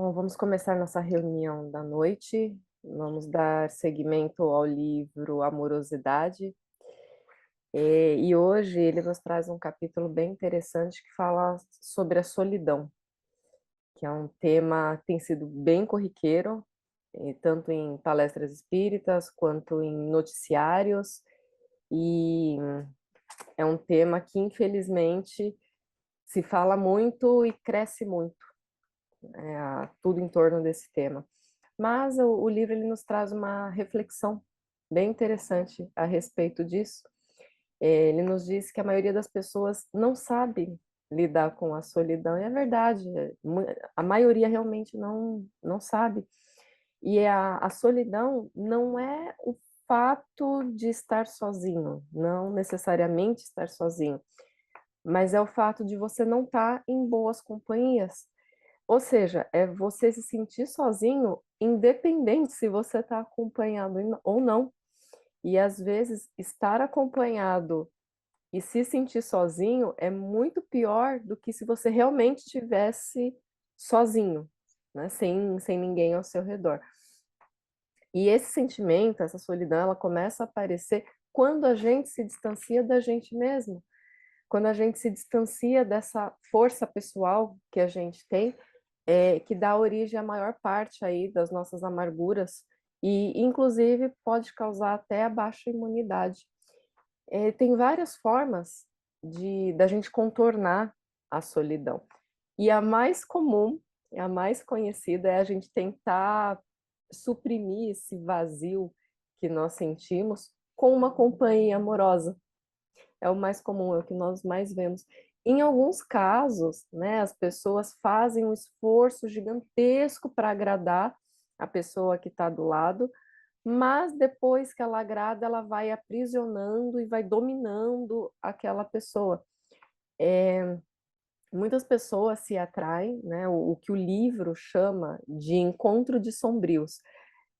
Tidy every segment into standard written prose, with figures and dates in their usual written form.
Bom, vamos começar nossa reunião da noite. Vamos dar seguimento ao livro Amorosidade. E hoje ele nos traz um capítulo bem interessante que fala sobre a solidão, que é um tema que tem sido bem corriqueiro, tanto em palestras espíritas quanto em noticiários, e é um tema que, infelizmente, se fala muito e cresce muito, tudo em torno desse tema. Mas o livro ele nos traz uma reflexão bem interessante a respeito disso. Ele nos diz que a maioria das pessoas não sabe lidar com a solidão, e é verdade, a maioria realmente não sabe. E a solidão não é o fato de estar sozinho, não necessariamente estar sozinho, mas é o fato de você não estar em boas companhias. Ou seja, é você se sentir sozinho, independente se você está acompanhado ou não. E às vezes estar acompanhado e se sentir sozinho é muito pior do que se você realmente estivesse sozinho, né? Sem ninguém ao seu redor. E esse sentimento, essa solidão, ela começa a aparecer quando a gente se distancia da gente mesmo, quando a gente se distancia dessa força pessoal que a gente tem, que dá origem à maior parte aí das nossas amarguras e, inclusive, pode causar até a baixa imunidade. Tem várias formas da gente contornar a solidão. E a mais comum, a mais conhecida, é a gente tentar suprimir esse vazio que nós sentimos com uma companhia amorosa. É o mais comum, é o que nós mais vemos. Em alguns casos, né, as pessoas fazem um esforço gigantesco para agradar a pessoa que está do lado, mas depois que ela agrada, ela vai aprisionando e vai dominando aquela pessoa. Muitas pessoas se atraem, né, o que o livro chama de encontro de sombrios.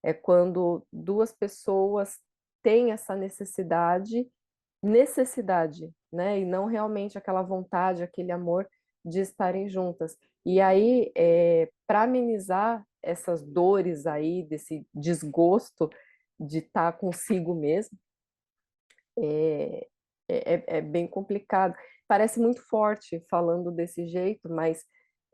É quando duas pessoas têm essa necessidade, né? E não realmente aquela vontade, aquele amor de estarem juntas. E aí, para amenizar essas dores aí, desse desgosto de estar consigo mesmo, é, é bem complicado. Parece muito forte falando desse jeito, mas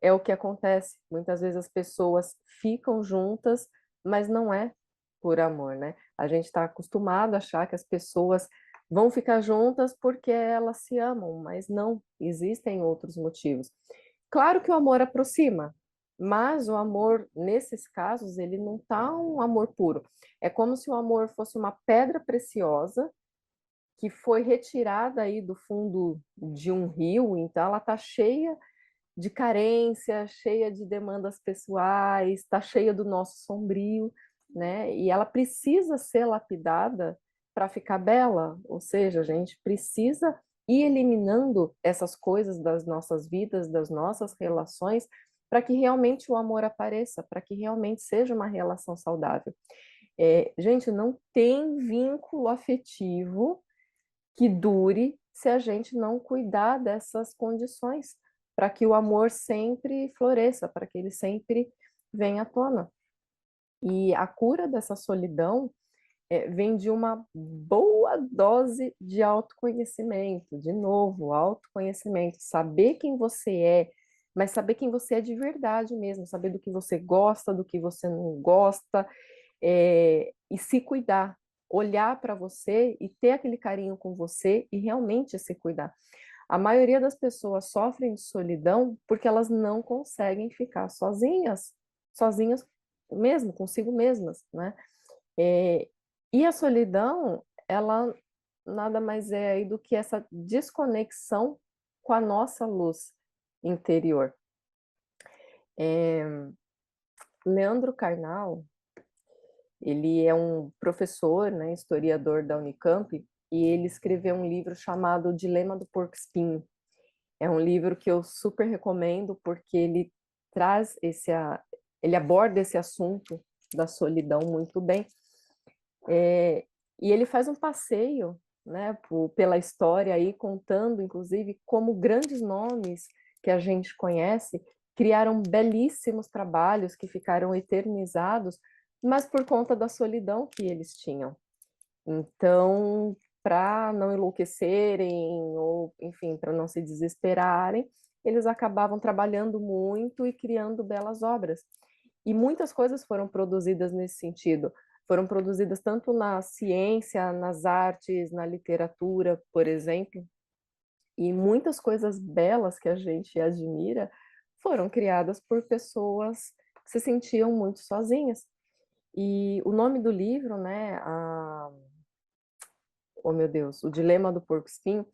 é o que acontece. Muitas vezes as pessoas ficam juntas, mas não é por amor, né? A gente está acostumado a achar que as pessoas vão ficar juntas porque elas se amam, mas não, existem outros motivos. Claro que o amor aproxima, mas o amor, nesses casos, ele não tá um amor puro. É como se o amor fosse uma pedra preciosa que foi retirada aí do fundo de um rio, então ela está cheia de carência, cheia de demandas pessoais, está cheia do nosso sombrio, né? E ela precisa ser lapidada para ficar bela, ou seja, a gente precisa ir eliminando essas coisas das nossas vidas, das nossas relações, para que realmente o amor apareça, para que realmente seja uma relação saudável. Gente, não tem vínculo afetivo que dure se a gente não cuidar dessas condições, para que o amor sempre floresça, para que ele sempre venha à tona. E a cura dessa solidão vem de uma boa dose de autoconhecimento, de novo, autoconhecimento, saber quem você é, mas saber quem você é de verdade mesmo, saber do que você gosta, do que você não gosta, e se cuidar, olhar para você e ter aquele carinho com você e realmente se cuidar. A maioria das pessoas sofrem de solidão porque elas não conseguem ficar sozinhas, sozinhas mesmo, consigo mesmas, né? É, e a solidão, ela nada mais é aí do que essa desconexão com a nossa luz interior. Leandro Carnal, ele é um professor, né, historiador da Unicamp, e ele escreveu um livro chamado O Dilema do Porco-Espinho. É um livro que eu super recomendo porque ele traz ele aborda esse assunto da solidão muito bem. E ele faz um passeio, né, pela história aí, contando, inclusive, como grandes nomes que a gente conhece criaram belíssimos trabalhos que ficaram eternizados, mas por conta da solidão que eles tinham. Então, para não enlouquecerem, ou, enfim, para não se desesperarem, eles acabavam trabalhando muito e criando belas obras. E muitas coisas foram produzidas nesse sentido. Foram produzidas tanto na ciência, nas artes, na literatura, por exemplo, e muitas coisas belas que a gente admira foram criadas por pessoas que se sentiam muito sozinhas. E o nome do livro, né, oh meu Deus, O Dilema do Porco-Espinho,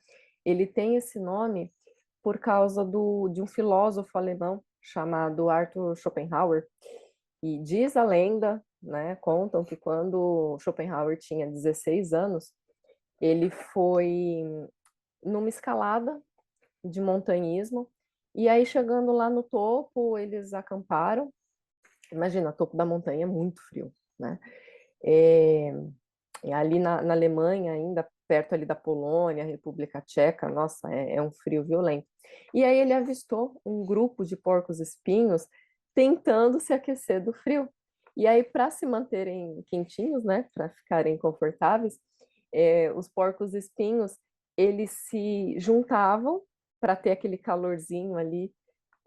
ele tem esse nome por causa de um filósofo alemão chamado Arthur Schopenhauer. E diz a lenda, né, contam que quando Schopenhauer tinha 16 anos, ele foi numa escalada de montanhismo, e aí chegando lá no topo, eles acamparam. Imagina, topo da montanha é muito frio, né? É, ali na Alemanha, ainda perto ali da Polônia, República Tcheca, nossa, é um frio violento. E aí ele avistou um grupo de porcos-espinhos tentando se aquecer do frio. E aí, para se manterem quentinhos, né, para ficarem confortáveis, os porcos-espinhos, eles se juntavam para ter aquele calorzinho ali,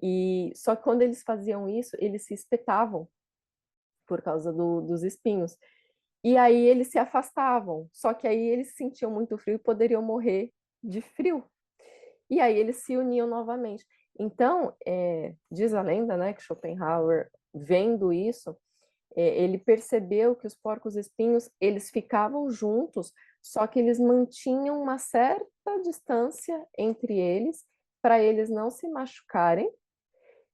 e só que quando eles faziam isso, eles se espetavam por causa dos espinhos. E aí eles se afastavam, só que aí eles se sentiam muito frio e poderiam morrer de frio. E aí eles se uniam novamente. Então, diz a lenda, né, que Schopenhauer, vendo isso, ele percebeu que os porcos-espinhos, eles ficavam juntos, só que eles mantinham uma certa distância entre eles, para eles não se machucarem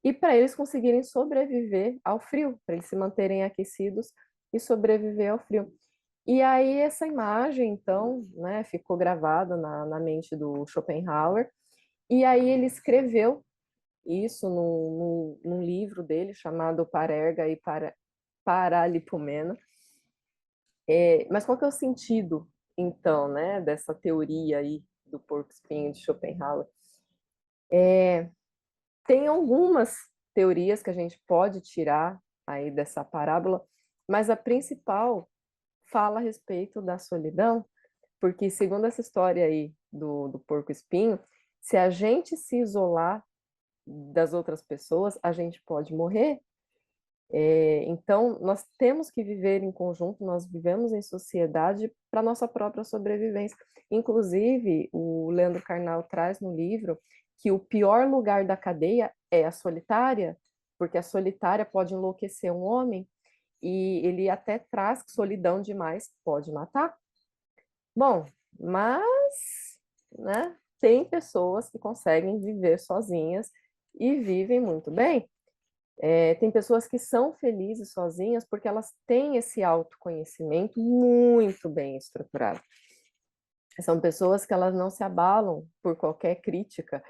e para eles conseguirem sobreviver ao frio, para eles se manterem aquecidos e sobreviver ao frio. E aí essa imagem, então, né, ficou gravada na mente do Schopenhauer, e aí ele escreveu isso num livro dele chamado Parerga e Paralipomena. Mas qual que é o sentido, então, né, dessa teoria aí do porco-espinho de Schopenhauer? Tem algumas teorias que a gente pode tirar aí dessa parábola, mas a principal fala a respeito da solidão, porque segundo essa história aí do porco-espinho, se a gente se isolar das outras pessoas, a gente pode morrer. Então, nós temos que viver em conjunto, nós vivemos em sociedade para nossa própria sobrevivência. Inclusive, o Leandro Carnal traz no livro que o pior lugar da cadeia é a solitária, porque a solitária pode enlouquecer um homem, e ele até traz que solidão demais pode matar. Bom, mas, né, tem pessoas que conseguem viver sozinhas e vivem muito bem. Tem pessoas que são felizes sozinhas porque elas têm esse autoconhecimento muito bem estruturado. São pessoas que elas não se abalam por qualquer crítica.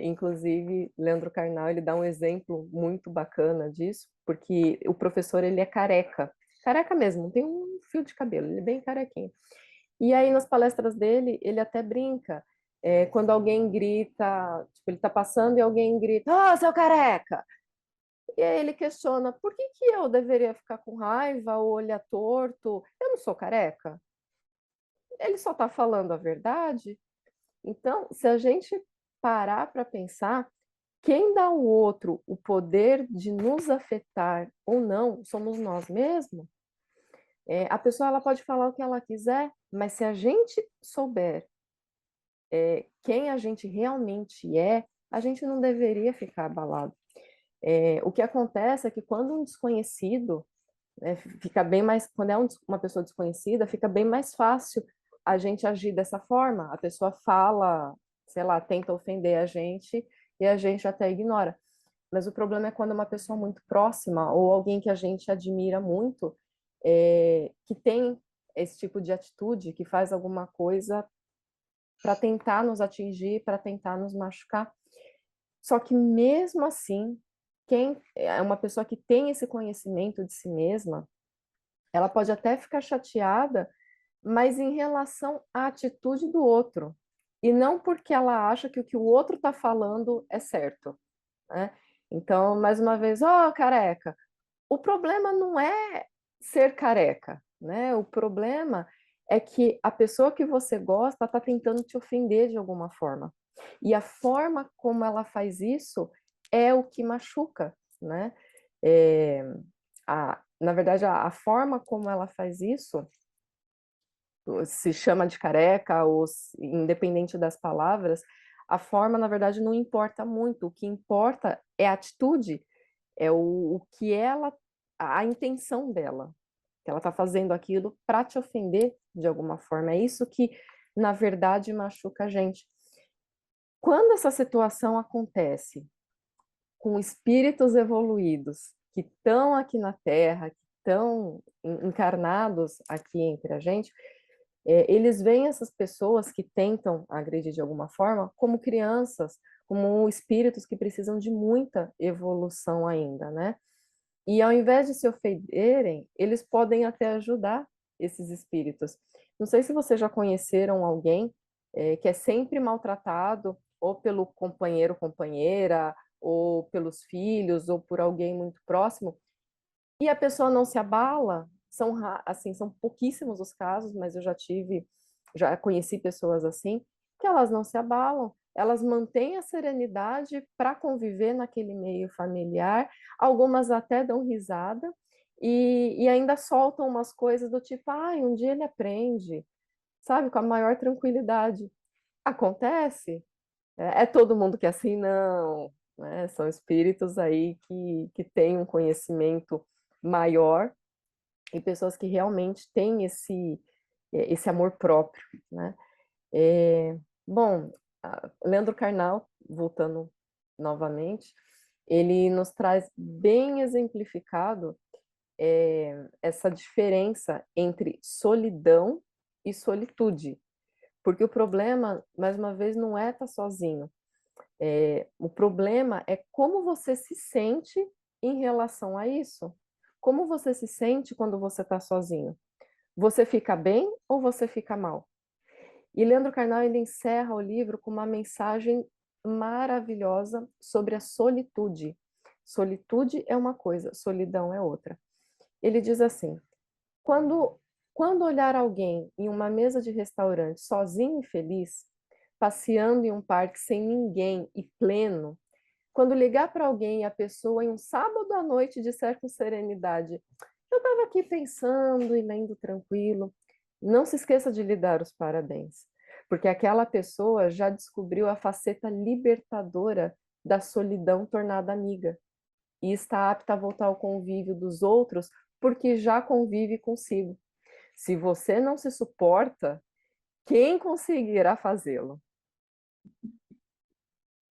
Inclusive, Leandro Carnal, ele dá um exemplo muito bacana disso, porque o professor, ele é careca. Careca mesmo, tem um fio de cabelo, ele é bem carequinho. E aí, nas palestras dele, ele até brinca. Quando alguém grita, tipo, ele está passando e alguém grita, "Ah, seu careca!" E aí ele questiona, por que eu deveria ficar com raiva ou olhar torto? Eu não sou careca. Ele só está falando a verdade. Então, se a gente parar para pensar, quem dá ao outro o poder de nos afetar ou não somos nós mesmos. A pessoa ela pode falar o que ela quiser, mas se a gente souber quem a gente realmente é, a gente não deveria ficar abalado. O que acontece é que quando um desconhecido, fica bem mais, quando é uma pessoa desconhecida, fica bem mais fácil a gente agir dessa forma. A pessoa fala, sei lá, tenta ofender a gente e a gente até ignora. Mas o problema é quando é uma pessoa muito próxima ou alguém que a gente admira muito, que tem esse tipo de atitude, que faz alguma coisa para tentar nos atingir, para tentar nos machucar. Só que mesmo assim, quem é uma pessoa que tem esse conhecimento de si mesma, ela pode até ficar chateada, mas em relação à atitude do outro, e não porque ela acha que o outro está falando é certo, né? Então, mais uma vez, ó, careca. O problema não é ser careca, né? O problema é que a pessoa que você gosta está tentando te ofender de alguma forma. E a forma como ela faz isso é o que machuca, né? É, na verdade, a forma como ela faz isso se chama de careca, ou independente das palavras, a forma, na verdade, não importa muito. O que importa é a atitude, é o que ela, a intenção dela, que ela está fazendo aquilo para te ofender de alguma forma. É isso que, na verdade, machuca a gente. Quando essa situação acontece com espíritos evoluídos que estão aqui na Terra, que estão encarnados aqui entre a gente, eles veem essas pessoas que tentam agredir de alguma forma como crianças, como espíritos que precisam de muita evolução ainda, né? E ao invés de se ofenderem, eles podem até ajudar esses espíritos. Não sei se vocês já conheceram alguém que é sempre maltratado, ou pelo companheiro, companheira, ou pelos filhos, ou por alguém muito próximo, e a pessoa não se abala. São assim, são pouquíssimos os casos, mas eu já conheci pessoas assim, que elas não se abalam, elas mantêm a serenidade para conviver naquele meio familiar, algumas até dão risada e ainda soltam umas coisas do tipo, um dia ele aprende, sabe, com a maior tranquilidade. Acontece? É todo mundo que é assim? Não, né? São espíritos aí que têm um conhecimento maior e pessoas que realmente têm esse amor próprio, né? É, bom, Leandro Carnal, voltando novamente, ele nos traz bem exemplificado essa diferença entre solidão e solitude, porque o problema, mais uma vez, não é estar sozinho. O problema é como você se sente em relação a isso. Como você se sente quando você está sozinho? Você fica bem ou você fica mal? E Leandro Carnal ele encerra o livro com uma mensagem maravilhosa sobre a solitude. Solitude é uma coisa, solidão é outra. Ele diz assim: quando, quando olhar alguém em uma mesa de restaurante sozinho e feliz, passeando em um parque sem ninguém e pleno, quando ligar para alguém e a pessoa em um sábado à noite disser com serenidade: eu estava aqui pensando e lendo tranquilo, não se esqueça de lhe dar os parabéns, porque aquela pessoa já descobriu a faceta libertadora da solidão tornada amiga e está apta a voltar ao convívio dos outros porque já convive consigo. Se você não se suporta, quem conseguirá fazê-lo?